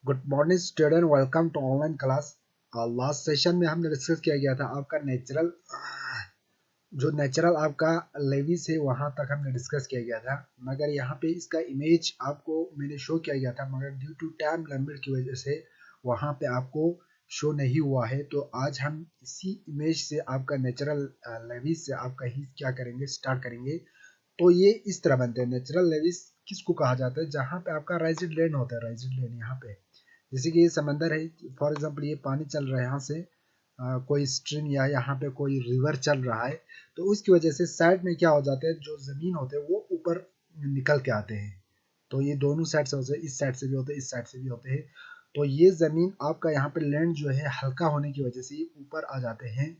Good morning student, welcome to online class. Last session में हमने discuss किया गया था आपका नेचुरल आपका लेवीज है, वहां तक हमने डिस्कस किया गया था। मगर यहाँ पे इसका इमेज आपको मैंने शो किया गया था, मगर ड्यू टू टाइम लिमिट की वजह से वहां पे आपको शो नहीं हुआ है। तो आज हम इसी इमेज से आपका नेचुरल लेवीज से आपका ही क्या करेंगे, स्टार्ट करेंगे। तो ये इस तरह बनते हैं। नेचुरल लेवीज किसको कहा जाता है? जहाँ पे आपका राइजिड लैंड होता है। राइजिड लैंड यहाँ पे जैसे कि ये समंदर है, फॉर एग्जांपल ये पानी चल रहा है यहाँ से, कोई स्ट्रीम या यहाँ पे कोई रिवर चल रहा है, तो उसकी वजह से साइड में क्या हो जाता है, जो जमीन होते हैं वो ऊपर निकल के आते हैं। तो ये दोनों साइड से होते हैं, इस साइड से भी होते हैं, इस साइड से भी होते हैं। तो ये जमीन आपका यहाँ पे लैंड जो है हल्का होने की वजह से ये ऊपर आ जाते हैं।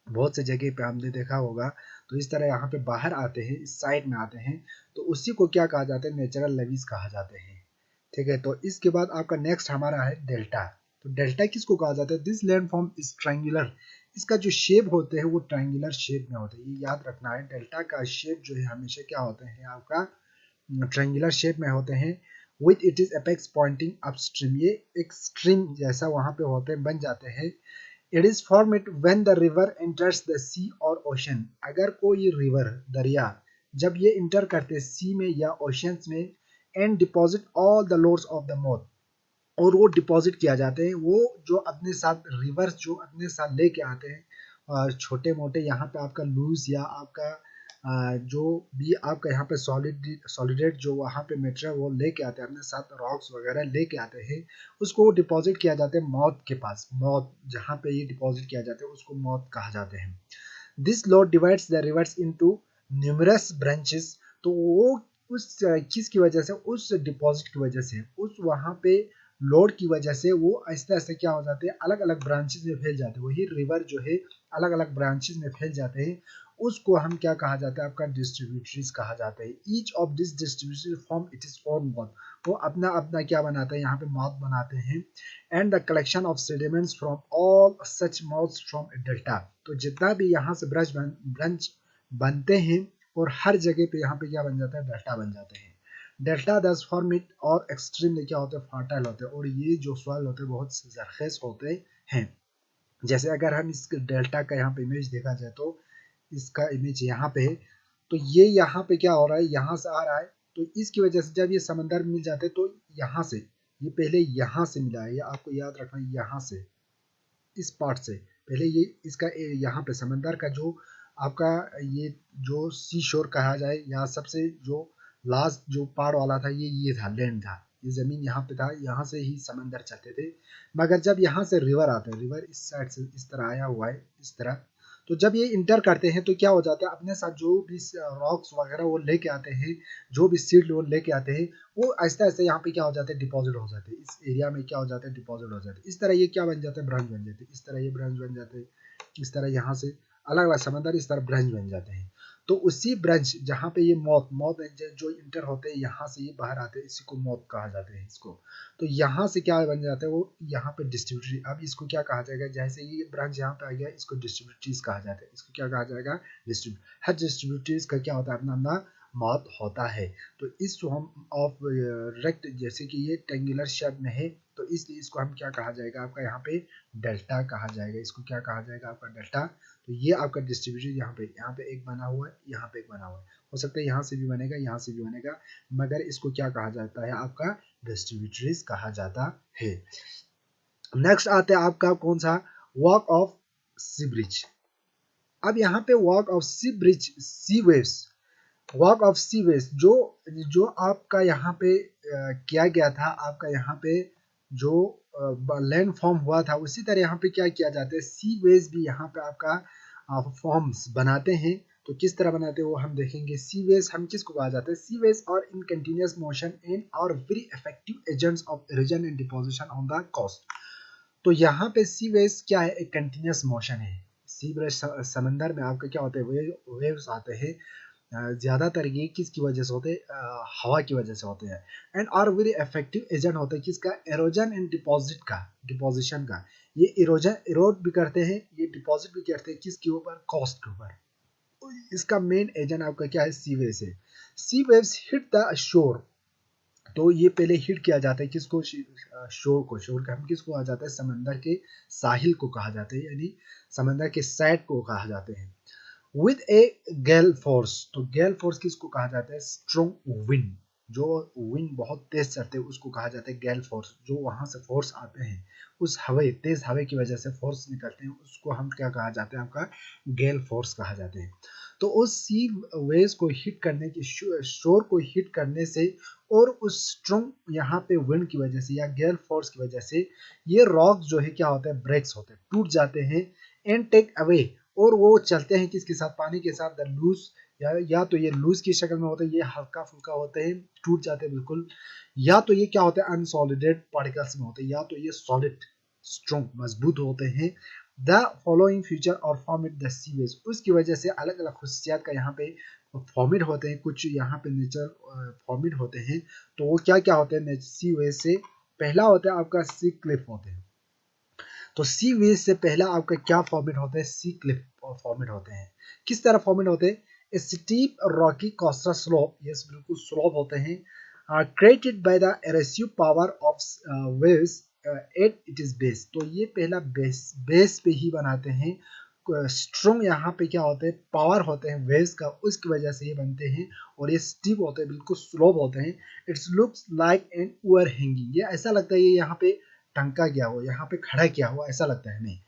बहुत से जगह पे हमने देखा होगा। तो इस तरह यहाँ पे बाहर आते हैं, इस साइड में आते हैं। तो उसी को क्या कहा जाता है? नेचुरल लेवीज कहा जाते हैं। ठीक है, तो इसके बाद आपका नेक्स्ट हमारा है डेल्टा। तो डेल्टा किसको कहा जाता है? This land form is triangular. इसका जो शेप होते हैं वो ट्रायंगुलर शेप में होते हैं, ये याद रखना है। डेल्टा का शेप जो है हमेशा क्या होते हैं आपका? ट्रायंगुलर शेप में होते हैं। With it is apex pointing upstream, ये एक स्ट्रीम जैसा वहां पे होते हैं, बन जाते हैं। It is formed when the river enters the sea और ओशन। अगर कोई रिवर, दरिया, जब ये इंटर करते सी में या ओशंस में, and deposit all the loads of the moth, और वो डिपॉजिट किया जाते हैं, वो जो अपने साथ रिवर्स जो अपने साथ लेके आते हैं छोटे मोटे यहाँ पे आपका लूज या आपका जो भी आपका यहाँ पे सॉलिडेट जो वहाँ पे मेटेरियल वो लेके आते हैं अपने साथ, रॉक्स वगैरह लेके आते हैं, उसको डिपॉजिट किया जाता है मौत के पास। मौत जहाँ पे ये डिपॉजिट किया जाता है उसको मौत कहा जाते हैं। This law divides the reverse into numerous branches. तो वो उस चीज की वजह से, उस डिपॉजिट की वजह से, उस वहां पे लोड की वजह से वो आहिस्ता आहिस्ता क्या हो जाते हैं, अलग अलग ब्रांचेस में फैल जाते हैं। वही रिवर जो है अलग अलग ब्रांचेस में फैल जाते हैं। उसको हम क्या कहा जाता है? आपका डिस्ट्रीब्यूटरीज कहा जाता है। Each of this distributary form it is own moth, वो अपना अपना क्या बनाते हैं, यहाँ पे मॉथ बनाते हैं। And the collection of sediments from all such moths from delta. तो जितना भी यहाँ से ब्रांच बनते हैं, और हर जगह पे यहाँ पे क्या बन जाता है? डेल्टा बन जाते हैं। डेल्टा दस फॉर्म इट और एक्सट्रीमली क्या होते हैं? फर्टाइल होते हैं, और ये जो सॉइल होते हैं बहुत जरखेज होते हैं। जैसे अगर हम इस डेल्टा का यहाँ पे इमेज देखा जाए, तो इसका इमेज यहाँ पे है। तो ये यहाँ पे क्या हो रहा है? यहाँ से आ रहा है। तो इसकी वजह से जब ये समंदर मिल जाते हैं, तो यहाँ से, ये पहले यहाँ से मिला है, ये आपको याद रखना है। यहाँ से, इस पार्ट से पहले ये इसका यहाँ पे समंदर का जो आपका ये जो सी शोर कहा जाए, यहाँ सबसे जो लास्ट जो पार वाला था, ये था, लैंड था, ये जमीन यहाँ पे था, यहाँ से ही समंदर चलते थे। मगर जब यहाँ से रिवर आते हैं, रिवर इस साइड से इस तरह आया हुआ है, इस तरह, तो जब ये इंटर करते हैं तो क्या हो जाता है? अपने साथ जो भी रॉक्स वगैरह वो लेके आते हैं, जो भी सीड वो लेके आते हैं, वो आहिस्ता आहिस्ता यहाँ पे क्या हो जाते हैं? डिपॉजिट हो जाते हैं। इस एरिया में क्या हो जाता है? डिपॉजिट हो जाते हैं। इस तरह ये क्या बन जाते हैं? ब्रांच बन जाते हैं। इस तरह ये ब्रांच बन जाते हैं। इस तरह यहाँ से अलग अलग समंदर इस तरह ब्रांच बन जाते हैं। तो उसी ब्रांच जहाँ पे ये मौत मौत जो इंटर होते हैं, यहाँ से ये बाहर आते हैं, इसी को मौत कहा जाते हैं इसको। तो यहाँ से क्या बन जाता है? वो यहाँ पे डिस्ट्रीब्यूटरी। अब इसको क्या कहा जाएगा? जैसे ये ब्रांच यहाँ पे आ गया, इसको डिस्ट्रीब्यूटरीज कहा जाता है। इसको क्या कहा जाएगा? डिस्ट्रीब्यूट। हर डिस्ट्रीब्यूटरीज का क्या होता है? अपना अपना मौत होता है। तो इस फॉर्म ऑफ रेक्ट, जैसे कि ये ट्रायंगुलर शेप में है, तो इसलिए इसको हम क्या कहा जाएगा? आपका यहाँ पे डेल्टा कहा जाएगा। इसको क्या कहा जाएगा? आपका डेल्टा। तो ये आपका डिस्ट्रीब्यूशन यहाँ पे एक बना हुआ है, यहाँ पे एक बना हुआ है। हो सकता है यहाँ से भी बनेगा, यहाँ से भी बनेगा, मगर इसको क्या कहा जाता है? आपका डिस्ट्रीब्यूटरीज कहा जाता है। नेक्स्ट आता है आपका कौन सा? Walk of sea bridge. अब यहाँ पे walk of sea bridge, sea waves, walk of sea waves जो जो आपका यहाँ पे किया गया था, आपका यहाँ पे जो लैंड फॉर्म हुआ था, उसी तरह यहाँ पे क्या किया जाता है? सी वेव्स भी यहाँ पे आपका फॉर्म्स बनाते हैं। तो किस तरह बनाते हैं वो हम देखेंगे। सी वेव्स हम किसको कहा जाता है? सी वेव्स और इन कंटिन्यूअस मोशन इन और very effective agents of erosion and deposition on the coast. तो यहाँ पे सी वेव्स क्या है? एक कंटिन्यूअस मोशन है। सी वेव्स समंदर में आपका क्या होते हैं? वेव्स आते हैं। ज्यादातर ये किसकी वजह से होते हैं? हवा की वजह से होते हैं। And are very effective agent होता है किसका? एरोजन एंड डिपोजिशन का। ये इरोजन इरोड भी करते हैं, ये डिपॉजिट भी करते हैं, किसके ऊपर? कॉस्ट के ऊपर। इसका मेन एजेंट आपका क्या है? सी वेव्स है। सी वेव्स हिट द शोर। तो ये पहले हिट किया जाता है किसको, शोर को। शोर का हम किसको कहा जाता है, समंदर के साहिल को कहा जाता है, यानी समंदर के साइड को कहा जाते हैं। विद ए गैल फोर्स, तो गैल फोर्स किसको कहा जाता है, स्ट्रॉन्ग विंड, जो विंड बहुत तेज चलते हैं उसको कहा जाता है गैल फोर्स। जो वहां से फोर्स आते हैं, उस हवा, तेज हवा की वजह से फोर्स निकलते हैं, उसको हम क्या कहा जाता है, आपका गैल फोर्स कहा जाते हैं। तो उस सी वेव्स को हिट करने की, शोर को हिट करने से और उस स्ट्रॉन्ग यहाँ पे विंड की वजह से या गैल फोर्स की वजह से ये रॉक जो है क्या होता है, ब्रेक्स होते हैं, टूट जाते हैं, एंड टेक अवे, और वो चलते हैं किसके साथ, पानी के साथ, द लूज, या तो ये लूज की शक्ल में होते हैं, ये हल्का फुल्का होते हैं, टूट जाते हैं बिल्कुल, या तो ये क्या होते हैं, अनसॉलिडेड पार्टिकल्स में होते हैं, या तो ये सॉलिड स्ट्रॉन्ग मजबूत होते हैं। द फॉलोइंग फीचर और फॉर्मेट द सी वेव्स, उसकी वजह से अलग अलग खुशियात का यहाँ पे फॉर्मेट होते हैं, कुछ यहाँ पे नेचर फॉर्मेट होते हैं। तो वो क्या क्या होते हैं सी वेव से, पहला होता है आपका सी क्लिफ होते हैं। तो सी वेव से पहला आपका क्या फॉर्मेट होता है, सी क्लिफ फॉर्मेट होते हैं। किस तरह फॉर्मेट होते हैं, steep rocky coastal slope, yes बिल्कुल स्लोप होते हैं, created by the erosive power of waves at it is base. तो ये पहला बेस पे ही बनाते हैं, स्ट्रॉन्ग यहाँ पे क्या होते हैं, पावर होते हैं वेव्स का, उसकी वजह से ये बनते हैं, और ये स्टीप होते हैं, बिल्कुल स्लोप होते हैं। It's looks like an over hanging, ये ऐसा लगता है ये यहाँ पे टंका गया हो, यहाँ पे खड़ा किया हुआ ऐसा लगता है हमें।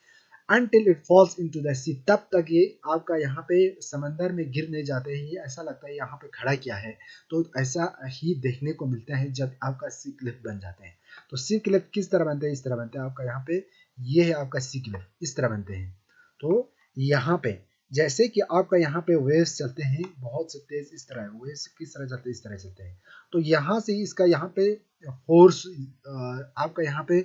Until it falls into the sea, तब तक ये आपका यहाँ पे समंदर में गिर नहीं जाते हैं, ये ऐसा लगता है यहाँ पे खड़ा किया है। तो ऐसा ही देखने को मिलता है जब आपका सी क्लिफ बन जाते हैं। तो सी क्लिफ किस तरह बनते हैं, इस तरह बनते हैं आपका यहाँ पे, ये है आपका सी क्लिफ, इस तरह बनते हैं। तो यहाँ पे जैसे कि आपका यहाँ पे वेव्स चलते हैं बहुत से तेज, इस तरह वेव्स किस तरह चलते हैं, इस तरह चलते हैं। तो यहाँ से इसका यहाँ पे फोर्स आपका यहाँ पे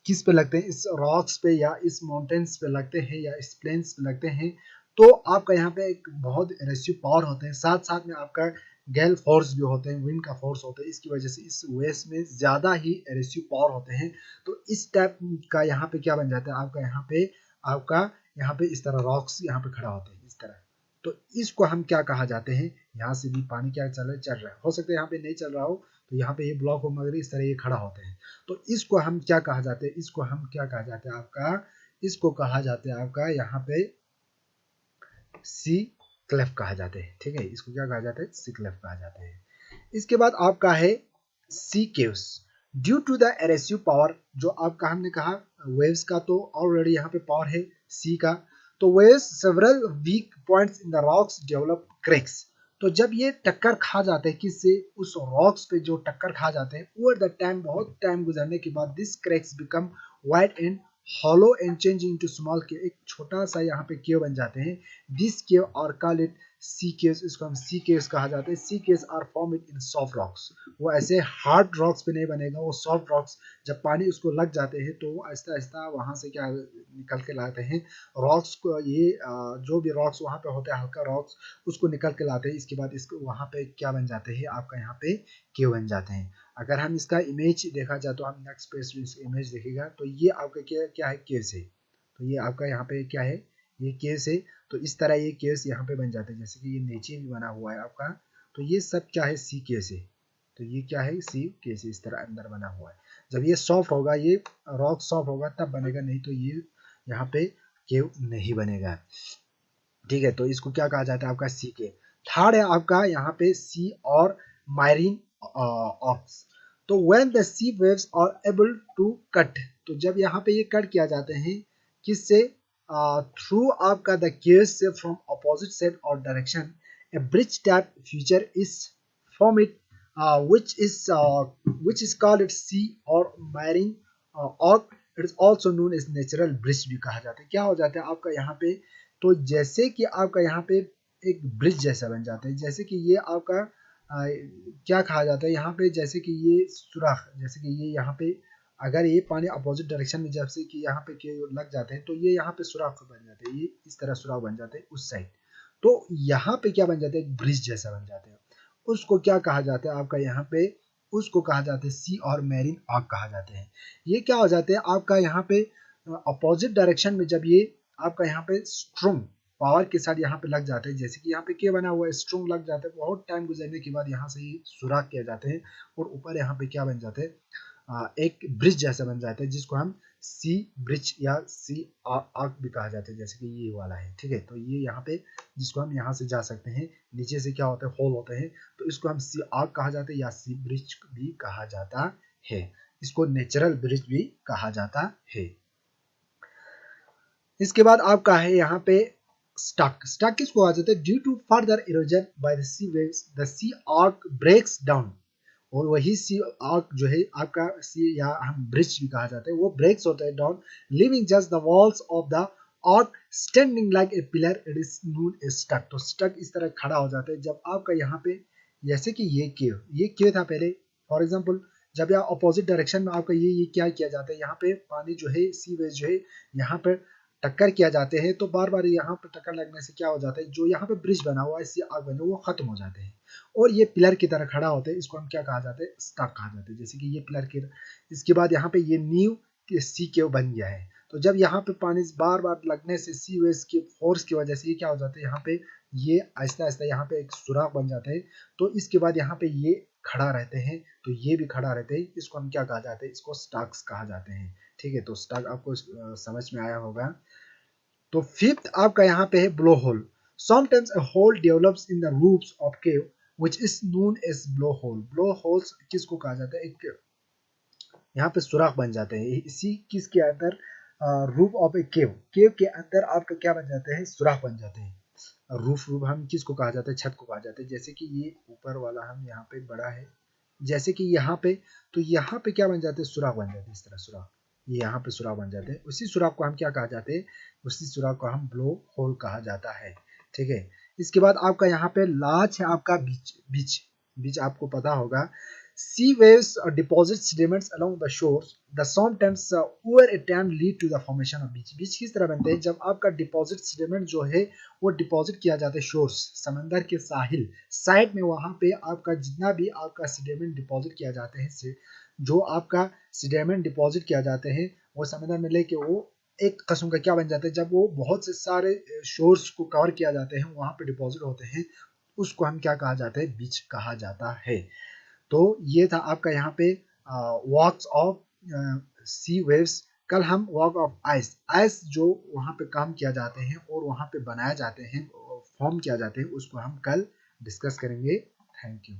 किस पे लगते हैं, इस रॉक्स पे या इस माउंटेन्स पे लगते हैं या इस प्लेन्स पे लगते हैं। तो आपका यहाँ पे एक बहुत एरेसिव पावर होते हैं, साथ साथ में आपका गैल फोर्स भी होते हैं, विंड का फोर्स होता है, इसकी वजह से इस वेव्स में ज्यादा ही एरेसिव पावर होते हैं। तो इस टाइप का यहाँ पे क्या बन जाता है, आपका यहाँ पे इस तरह रॉक्स यहाँ पे खड़ा होते हैं इस तरह। तो इसको हम क्या कहा जाते हैं, यहाँ से भी पानी क्या चल रहा है, हो सकता है यहाँ पे नहीं चल रहा हो, तो यहाँ पे ये ब्लॉक हो मगर इस तरह ये खड़ा होते हैं। तो इसको हम क्या कहा जाते हैं, इसको हम क्या कहा जाता है आपका, इसको कहा जाता है आपका यहाँ पे सी क्लेफ कहा जाते हैं, ठीक है, इसको क्या कहा जाता है, सी क्लेफ कहा जाता है। इसके बाद आपका है sea caves. Due to the erosive power, जो आपका हमने कहा वेव्स का तो ऑलरेडी यहाँ पे पावर है सी का, तो waves several weak points in the rocks develop cracks. तो जब ये टक्कर खा जाते हैं किससे, उस रॉक्स पे जो टक्कर खा जाते हैं, ओवर द टाइम, बहुत टाइम गुजरने के बाद, this cracks become wide and hollow and change into small cave, एक छोटा सा यहाँ पे केव बन जाते हैं। दिस केव और कॉल इट सी केव्स, इसको हम सी केव्स कहा जाता है। Sea caves are formed in soft rocks, वो ऐसे हार्ड रॉक्स पे नहीं बनेगा, वो सॉफ्ट रॉक्स, जब पानी उसको लग जाते हैं तो वो आहिस्ता आहिस्ता वहां से क्या निकल के लाते हैं रॉक्स को, ये जो भी रॉक्स वहां पे होते हैं हल्का रॉक्स, उसको निकल के लाते हैं। इसके बाद इसको वहां पे क्या बन जाते हैं, आपका यहाँ पे केव बन जाते हैं। अगर हम इसका इमेज देखा जाए तो हम नेक्स्ट पेज में इसका इमेज देखेगा, तो ये आपका क्या क्या है, केव से। तो ये आपका यहाँ पे क्या है, ये केव से। तो इस तरह ये केव्स यहाँ पे बन जाते हैं, जैसे कि ये नीचे भी बना हुआ है आपका। तो ये सब क्या है, सी केव से। तो ये क्या है, सी केव से इस तरह अंदर बना हुआ है। जब ये सॉफ्ट होगा, ये रॉक सॉफ्ट होगा तब बनेगा, नहीं तो ये यहाँ पे केव नहीं बनेगा, ठीक है। तो इसको क्या कहा जाता है, आपका सी केव। थर्ड है आपका यहाँ पे सी और माइरिन ऑक्स। तो when the sea waves are able to cut, तो जब यहाँ पे ये कट किया जाते हैं किससे, थ्रू आपका द केव्स से फ्रॉम अपोजिट साइड और direction, a bridge type feature is formed, which is called its sea or marine arc. It is also known as natural bridge भी कहा जाता है। क्या हो जाता है आपका यहाँ पे, तो जैसे कि आपका यहाँ पे एक ब्रिज जैसा बन जाता है, जैसे कि ये आपका क्या कहा जाता है यहाँ पे, जैसे कि ये सुराख, जैसे कि ये यहाँ पे अगर ये पानी अपोजिट डायरेक्शन में जैसे कि यहाँ पे लग जाते हैं, तो ये यहाँ पे सुराख बन जाते हैं, ये इस तरह सुराख बन जाते हैं उस साइड। तो यहाँ पे क्या बन जाता है, एक ब्रिज जैसा बन जाता है। उसको क्या कहा जाता है आपका यहाँ पे, उसको कहा जाता है सी और मैरिन आर्क कहा जाते हैं। ये क्या हो जाते हैं आपका यहाँ पे अपोजिट डायरेक्शन में, जब ये आपका यहाँ पे स्ट्रॉन्ग पावर के साथ यहाँ पे लग जाते हैं, जैसे कि यहाँ पे क्या बना हुआ है, स्ट्रोंग लग जाते हैं, बहुत टाइम गुजरने के बाद यहाँ से ये सुराख किया जाते हैं और ऊपर यहाँ पे क्या बन जाते हैं, एक ब्रिज जैसा बन जाता है जिसको हम सी ब्रिज या सी आर्क भी कहा जाता है, जैसे कि ये वाला है, ठीक है। तो ये यहाँ पे जिसको हम यहाँ से जा सकते हैं, नीचे से क्या होता है, होल होते हैं, तो इसको हम सी आर्क कहा जाता है या सी ब्रिज भी कहा जाता है, इसको नेचुरल ब्रिज भी कहा जाता है। इसके बाद आपका है यहाँ पे स्टक। स्टक किसको कहा जाता है, due to further erosion by the sea waves the sea arch breaks down, और वही सी आर्क जो है आपका सी या हम ब्रिज भी कहा जाता है, वो ब्रेक्स होता है down, leaving just the walls of the arch standing like a pillar, it is known a stack. तो स्टक इस तरह खड़ा हो जाता है जब आपका यहाँ पे, जैसे कि ये केव था पहले, फॉर एग्जाम्पल जब यहाँ अपोजिट डायरेक्शन में आपका ये क्या किया जाता है, यहाँ पे पानी जो है सी वेव जो है यहाँ पे टक्कर किया जाते हैं, तो बार बार यहाँ पे टक्कर लगने से क्या हो जाता है, जो यहाँ पे ब्रिज बना हुआ है, सी आग बने वो खत्म हो जाते हैं और ये पिलर की तरह खड़ा होते हैं, इसको हम क्या कहा जाता है, स्टक कहा जाता है, जैसे कि ये पिलर की। इसके बाद यहाँ पे ये नींव सी केव बन गया है, तो जब यहाँ पे पानी बार बार लगने से सी वेव्स की फोर्स की वजह से ये क्या हो जाता है, यहाँ पे ये आहिस्ता आहिस्ता यहाँ पे एक सुराख बन जाता है, तो इसके बाद यहाँ पे ये खड़ा रहते हैं, तो ये भी खड़ा रहते हैं, इसको हम क्या कहा जाते हैं, इसको स्टक्स कहा जाते हैं, ठीक है। तो स्टक आपको समझ में आया होगा। तो फिफ्थ आपका यहाँ पे है blow hole. Sometimes a hole develops in the roofs of cave which is known as blow hole. Blow holes किसको कहा जाता है, एक यहाँ पे सुराख बन जाते हैं, इसी किसके अंदर, रूफ ऑफ ए केव, केव के अंदर आपका क्या बन जाते हैं, सुराख बन जाते हैं। रूफ हम किसको कहा जाता है, छत को कहा जाता है, जैसे कि ये ऊपर वाला हम यहाँ पे बड़ा है, जैसे कि यहाँ पे, तो यहाँ पे क्या बन जाते हैं, सुराख बन जाते हैं, इस तरह सुराख, ये यहाँ पे सुराख बन जाते हैं, उसी सुराख को हम क्या कहा जाते हैं, उसी सुराख को हम ब्लो होल कहा जाता है, ठीक है। इसके बाद आपका यहाँ पे लास्ट है आपका बीच। बीच बीच आपको पता होगा, sea waves deposit sediments along the shores, the sometimes over a time lead to the formation of beach। बीच किस तरह बनते हैं, जब आपका डिपॉजिट सेडिमेंट जो है वो डिपॉजिट किया जाता है शोर्स, समंदर के साहिल साइड में, वहां पे आपका जितना भी आपका सेडिमेंट डिपॉजिट किया जाते हैं, जो आपका सेडिमेंट डिपॉजिट किया जाते हैं वो समंदर में लेके वो एक किस्म का क्या बन जाता है, जब वो बहुत से सारे शोर्स को कवर किया जाते हैं, वहां पे डिपॉजिट होते हैं, उसको हम क्या कहा जाता है, बीच कहा जाता है। तो ये था आपका यहाँ पे वॉक्स ऑफ सी वेव्स। कल हम वॉक ऑफ आइस, आइस जो वहाँ पे काम किया जाते हैं और वहाँ पे बनाए जाते हैं, फॉर्म किया जाते हैं, उसको हम कल डिस्कस करेंगे। Thank you.